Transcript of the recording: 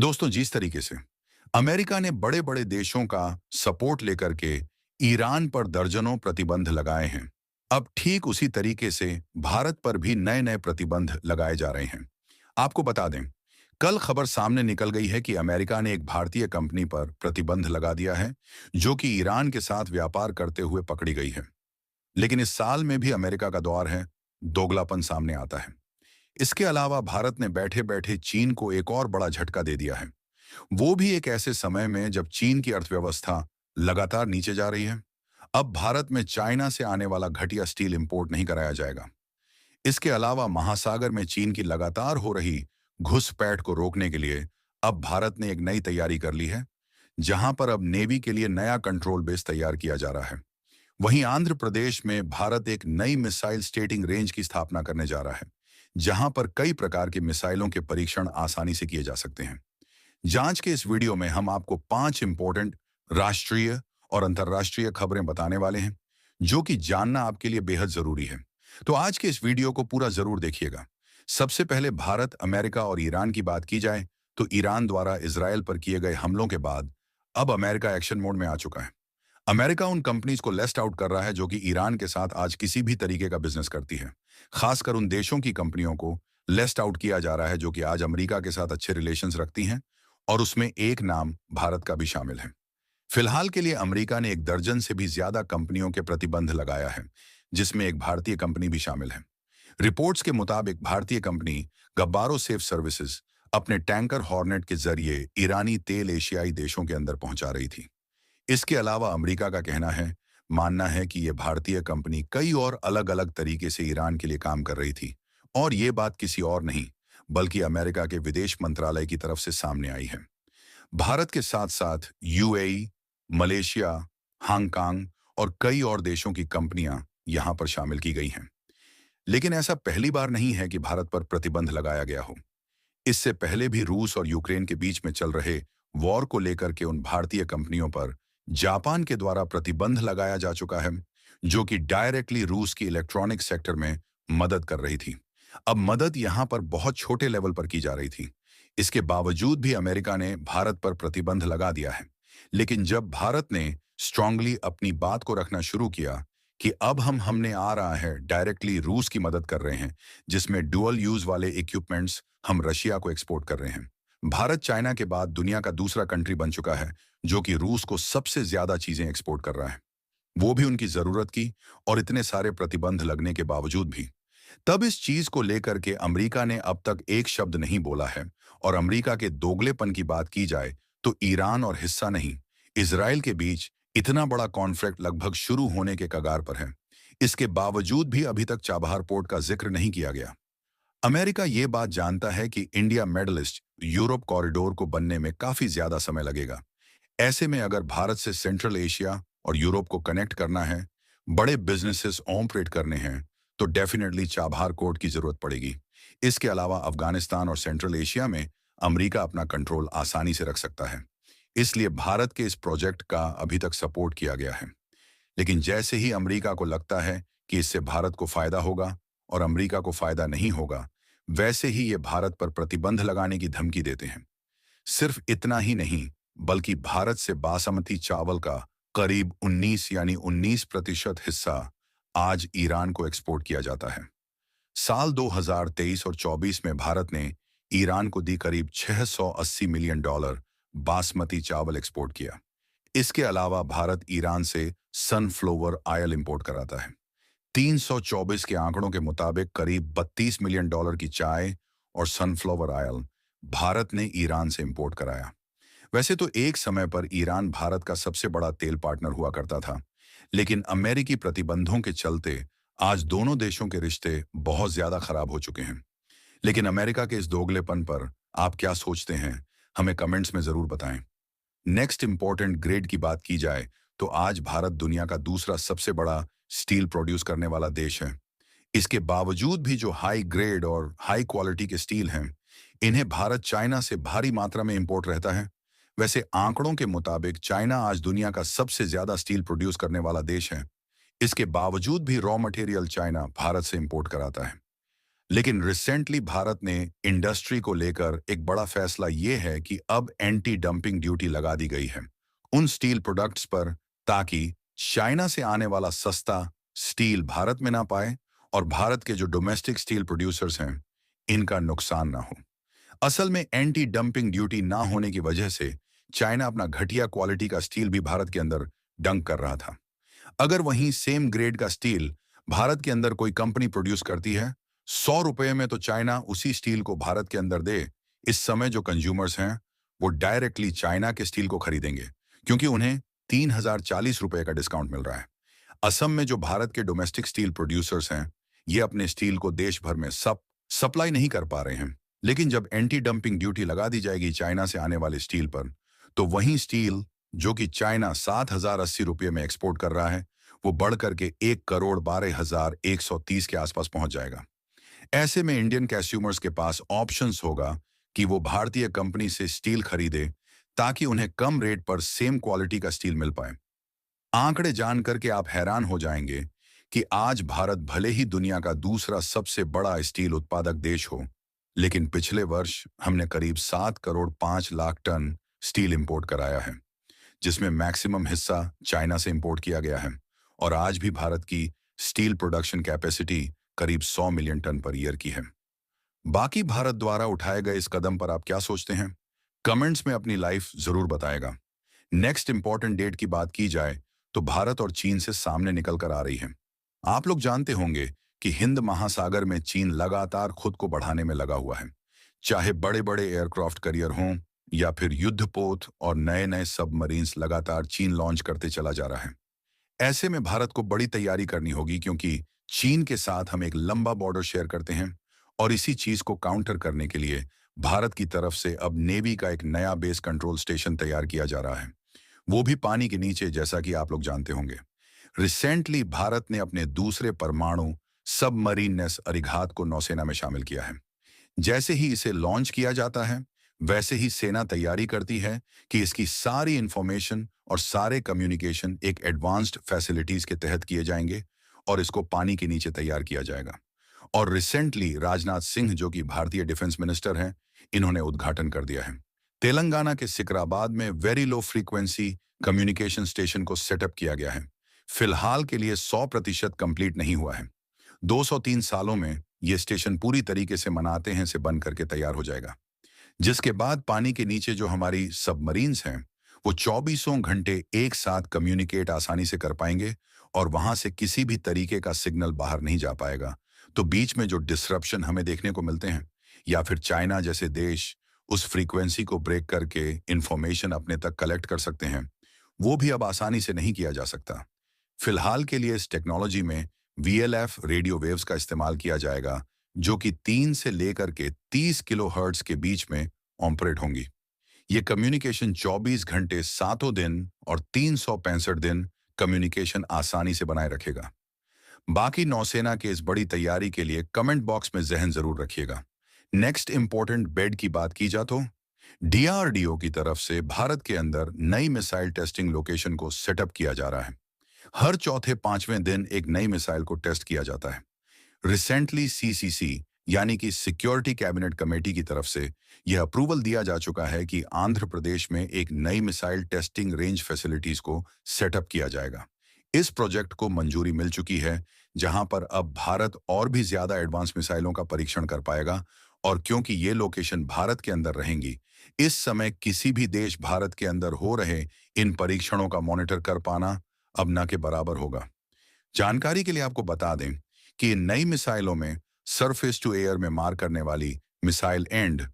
दोस्तों, जिस तरीके से अमेरिका ने बड़े बड़े देशों का सपोर्ट लेकर के ईरान पर दर्जनों प्रतिबंध लगाए हैं, अब ठीक उसी तरीके से भारत पर भी नए नए प्रतिबंध लगाए जा रहे हैं। आपको बता दें, कल खबर सामने निकल गई है कि अमेरिका ने एक भारतीय कंपनी पर प्रतिबंध लगा दिया है, जो कि ईरान के साथ व्यापार करते हुए पकड़ी गई है। लेकिन इस साल में भी अमेरिका का दौर है, दोगलापन सामने आता है। इसके अलावा भारत ने बैठे बैठे चीन को एक और बड़ा झटका दे दिया है, वो भी एक ऐसे समय में जब चीन की अर्थव्यवस्था लगातार नीचे जा रही है। अब भारत में चाइना से आने वाला घटिया स्टील इंपोर्ट नहीं कराया जाएगा। इसके अलावा महासागर में चीन की लगातार हो रही घुसपैठ को रोकने के लिए अब भारत ने एक नई तैयारी कर ली है, जहां पर अब नेवी के लिए नया कंट्रोल बेस तैयार किया जा रहा है। वहीं आंध्र प्रदेश में भारत एक नई मिसाइल स्टेटिंग रेंज की स्थापना करने जा रहा है, जहां पर कई प्रकार के मिसाइलों के परीक्षण आसानी से किए जा सकते हैं। जांच के इस वीडियो में हम आपको 5 इंपॉर्टेंट राष्ट्रीय और अंतर्राष्ट्रीय खबरें बताने वाले हैं, जो कि जानना आपके लिए बेहद जरूरी है। तो आज के इस वीडियो को पूरा जरूर देखिएगा। सबसे पहले भारत, अमेरिका और ईरान की बात की जाए, तो ईरान द्वारा इजरायल पर किए गए हमलों के बाद अब अमेरिका एक्शन मोड में आ चुका है। अमेरिका उन कंपनीज को लेस्ट आउट कर रहा है जो कि ईरान के साथ आज किसी भी तरीके का बिजनेस करती है। खासकर उन देशों की कंपनियों को लेस्ट आउट किया जा रहा है जो कि आज अमेरिका के साथ अच्छे रिलेशंस रखती हैं, और उसमें एक नाम भारत का भी शामिल है। फिलहाल के लिए अमेरिका ने एक दर्जन से भी ज्यादा कंपनियों के प्रतिबंध लगाया है, जिसमें एक भारतीय कंपनी भी शामिल है। रिपोर्ट्स के मुताबिक भारतीय कंपनी गब्बारो सेफ सर्विसेज अपने टैंकर हॉर्नेट के जरिए ईरानी तेल एशियाई देशों के अंदर पहुंचा रही थी। इसके अलावा अमेरिका का मानना है कि यह भारतीय कंपनी कई और अलग अलग तरीके से ईरान के लिए काम कर रही थी, और ये बात किसी और नहीं बल्कि अमेरिका के विदेश मंत्रालय की तरफ से सामने आई है। भारत के साथ साथ यूएई, मलेशिया, हांगकांग और कई और देशों की कंपनियां यहां पर शामिल की गई हैं। लेकिन ऐसा पहली बार नहीं है कि भारत पर प्रतिबंध लगाया गया हो। इससे पहले भी रूस और यूक्रेन के बीच में चल रहे वॉर को लेकर के उन भारतीय कंपनियों पर जापान के द्वारा प्रतिबंध लगाया जा चुका है, जो कि डायरेक्टली रूस की इलेक्ट्रॉनिक सेक्टर में मदद कर रही थी। अब मदद यहां पर बहुत छोटे लेवल पर की जा रही थी। इसके बावजूद भी अमेरिका ने भारत पर प्रतिबंध लगा दिया है। लेकिन जब भारत ने स्ट्रांगली अपनी बात को रखना शुरू किया कि अब हमने आ रहा है, डायरेक्टली रूस की मदद कर रहे हैं, जिसमें डुअल यूज वाले इक्विपमेंट्स हम रशिया को एक्सपोर्ट कर रहे हैं। भारत चाइना के बाद दुनिया का दूसरा कंट्री बन चुका है जो कि रूस को सबसे ज्यादा चीजें एक्सपोर्ट कर रहा है, वो भी उनकी जरूरत की, और इतने सारे प्रतिबंध लगने के बावजूद भी। तब इस चीज को लेकर के अमेरिका ने अब तक एक शब्द नहीं बोला है, और अमेरिका के दोगलेपन की बात की जाए तो ईरान और हिस्सा नहीं, इजराइल के बीच इतना बड़ा कॉन्फ्लिक्ट लगभग शुरू होने के कगार पर है। इसके बावजूद भी अभी तक चाबहार पोर्ट का जिक्र नहीं किया गया। अमेरिका ये बात जानता है कि इंडिया मेडलिस्ट यूरोप कॉरिडोर को बनने में काफी ज्यादा समय लगेगा। ऐसे में अगर भारत से सेंट्रल एशिया और यूरोप को कनेक्ट करना है, बड़े बिजनेसेस ऑपरेट करने हैं, तो डेफिनेटली चाबहार कोर्ट की जरूरत पड़ेगी। इसके अलावा अफगानिस्तान और सेंट्रल एशिया में अमेरिका अपना कंट्रोल आसानी से रख सकता है। इसलिए भारत के इस प्रोजेक्ट का अभी तक सपोर्ट किया गया है। लेकिन जैसे ही अमेरिका को लगता है कि इससे भारत को फायदा होगा और अमेरिका को फायदा नहीं होगा, वैसे ही ये भारत पर प्रतिबंध लगाने की धमकी देते हैं। सिर्फ इतना ही नहीं, बल्कि भारत से बासमती चावल का करीब 19% हिस्सा आज ईरान को एक्सपोर्ट किया जाता है। साल 2023 और 24 में भारत ने ईरान को दी करीब $680 मिलियन बासमती चावल एक्सपोर्ट किया। इसके अलावा भारत ईरान से सनफ्लावर ऑयल इंपोर्ट कराता है। 324 के आंकड़ों के मुताबिक करीब $32 मिलियन की चाय और सनफ्लावर ऑयल भारत ने ईरान से इंपोर्ट कराया। वैसे तो एक समय पर ईरान भारत का सबसे बड़ा तेल पार्टनर हुआ करता था, लेकिन अमेरिकी प्रतिबंधों के चलते आज दोनों देशों के रिश्ते बहुत ज्यादा खराब हो चुके हैं। लेकिन अमेरिका के इस दोगलेपन पर आप क्या सोचते हैं, हमें कमेंट्स में जरूर बताएं। नेक्स्ट इंपॉर्टेंट ग्रेड की बात की जाए तो आज भारत दुनिया का दूसरा सबसे बड़ा स्टील प्रोड्यूस करने वाला देश है। इसके बावजूद भी जो हाई ग्रेड और हाई क्वालिटी के स्टील हैं, इन्हें भारत चाइना से भारी मात्रा में इंपोर्ट रहता है। वैसे आंकड़ों के मुताबिक चाइना आज दुनिया का सबसे ज्यादा स्टील प्रोड्यूस करने वाला देश है। इसके बावजूद भी रॉ मटेरियल चाइना भारत से इंपोर्ट कराता है। लेकिन रिसेंटली भारत ने इंडस्ट्री को लेकर एक बड़ा फैसला ये है कि अब एंटी डंपिंग ड्यूटी लगा दी गई है उन स्टील प्रोडक्ट्स पर, ताकि चाइना से आने वाला सस्ता स्टील भारत में ना पाए और भारत के जो डोमेस्टिक स्टील प्रोड्यूसर्स हैं इनका नुकसान ना हो। असल में एंटी डंपिंग ड्यूटी ना होने की वजह से चाइना अपना घटिया क्वालिटी का स्टील भी भारत के अंदर डंक कर रहा था। अगर वहीं सेम ग्रेड का स्टील भारत के अंदर कोई कंपनी प्रोड्यूस करती है 100 रुपए में, तो चाइना उसी स्टील को भारत के अंदर दे। इस समय जो कंज्यूमर्स हैं वो डायरेक्टली चाइना के स्टील को खरीदेंगे, क्योंकि उन्हें 3040 रुपए का डिस्काउंट मिल रहा है। असम में जो भारत के डोमेस्टिक स्टील प्रोड्यूसर्स हैं ये अपने स्टील को देश भर में सप्लाई नहीं कर पा रहे हैं। लेकिन जब एंटी डंपिंग ड्यूटी लगा दी जाएगी चाइना से आने वाले स्टील पर, तो वही स्टील जो कि चाइना 7080 रुपये में एक्सपोर्ट कर रहा है वो बढ़ करके 1,12,130 के आसपास पहुंच जाएगा। ऐसे में इंडियन कंज्यूमर्स के पास ऑप्शंस होगा कि वो भारतीय कंपनी से स्टील खरीदे, ताकि उन्हें कम रेट पर सेम क्वालिटी का स्टील मिल पाए। आंकड़े जान करके आप हैरान हो जाएंगे कि आज भारत भले ही दुनिया का दूसरा सबसे बड़ा स्टील उत्पादक देश हो, लेकिन पिछले वर्ष हमने करीब 7,05,00,000 टन स्टील इंपोर्ट कराया है, जिसमें मैक्सिमम हिस्सा चाइना से इंपोर्ट किया गया है। और आज भी भारत की स्टील प्रोडक्शन कैपेसिटी करीब 100 मिलियन टन पर ईयर की है। बाकी भारत द्वारा उठाए गए इस कदम पर आप क्या सोचते हैं? कमेंट्स में अपनी लाइफ जरूर बताएगा। नेक्स्ट इंपॉर्टेंट डेट की बात की जाए तो भारत और चीन से सामने निकल कर आ रही है। आप लोग जानते होंगे कि हिंद महासागर में चीन लगातार खुद को बढ़ाने में लगा हुआ है। चाहे बड़े बड़े एयरक्राफ्ट करियर हों या फिर युद्धपोत और नए नए सबमरीन्स, लगातार चीन लॉन्च करते चला जा रहा है। ऐसे में भारत को बड़ी तैयारी करनी होगी, क्योंकि चीन के साथ हम एक लंबा बॉर्डर शेयर करते हैं। और इसी चीज को काउंटर करने के लिए भारत की तरफ से अब नेवी का एक नया बेस कंट्रोल स्टेशन तैयार किया जा रहा है, वो भी पानी के नीचे, जैसा कि आप लोग जानते होंगे। रिसेंटली भारत ने अपने दूसरे परमाणु सबमरीन नेस अरिघात को नौसेना में शामिल किया है। जैसे ही इसे लॉन्च किया जाता है वैसे ही सेना तैयारी करती है कि इसकी सारी इंफॉर्मेशन और सारे कम्युनिकेशन एक एडवांस्ड फैसिलिटीज के तहत किए जाएंगे और इसको पानी के नीचे तैयार किया जाएगा। और रिसेंटली राजनाथ सिंह, जो कि भारतीय डिफेंस मिनिस्टर हैं, इन्होंने उद्घाटन कर दिया है। तेलंगाना के सिकराबाद में very low frequency communication station को सेटअप किया गया है। फिलहाल के लिए 100% कंप्लीट नहीं हुआ है। 203 सालों में यह स्टेशन पूरी तरीके से मनाते हैं से बन करके तैयार हो जाएगा, जिसके बाद पानी के नीचे जो हमारी सबमरीन्स हैं वो 24 घंटे एक साथ कम्युनिकेट आसानी से कर पाएंगे और वहां से किसी भी तरीके का सिग्नल बाहर नहीं जा पाएगा। तो बीच में जो डिसरप्शन हमें देखने को मिलते हैं या फिर चाइना जैसे देश उस फ्रीक्वेंसी को ब्रेक करके इंफॉर्मेशन अपने तक कलेक्ट कर सकते हैं, वो भी अब आसानी से नहीं किया जा सकता। फिलहाल के लिए इस टेक्नोलॉजी में VLF रेडियो वेव्स का इस्तेमाल किया जाएगा, जो कि 3 से लेकर के 30 किलो हर्ट्ज के बीच में ऑपरेट होंगी। ये कम्युनिकेशन 24 घंटे 7 दिन और 365 दिन कम्युनिकेशन आसानी से बनाए रखेगा। बाकी नौसेना के इस बड़ी तैयारी के लिए कमेंट बॉक्स में जहन जरूर रखिएगा। नेक्स्ट इंपॉर्टेंट बेड की बात की जा तो DRDO की तरफ से भारत के अंदर नई मिसाइल टेस्टिंग लोकेशन को सेटअप किया जा रहा है। हर चौथे पांचवें दिन एक नई मिसाइल को टेस्ट किया जाता है। रिसेंटली CCC यानी कि सिक्योरिटी कैबिनेट कमेटी की तरफ से यह अप्रूवल दिया जा चुका है कि आंध्र प्रदेश में एक नई मिसाइल टेस्टिंग रेंज फैसिलिटीज को सेटअप किया जाएगा। इस प्रोजेक्ट को मंजूरी मिल चुकी है, जहां पर अब भारत और भी ज्यादा एडवांस मिसाइलों का परीक्षण कर पाएगा। और क्योंकि ये लोकेशन भारत के अंदर रहेंगी, इस समय किसी भी देश भारत के अंदर हो रहे इन परीक्षणों का मॉनिटर कर पाना अब न के बराबर होगा। जानकारी के लिए आपको बता दें कि इन नई मिसाइलों में सरफेस टू एयर में मार करने वाली मिसाइल एंड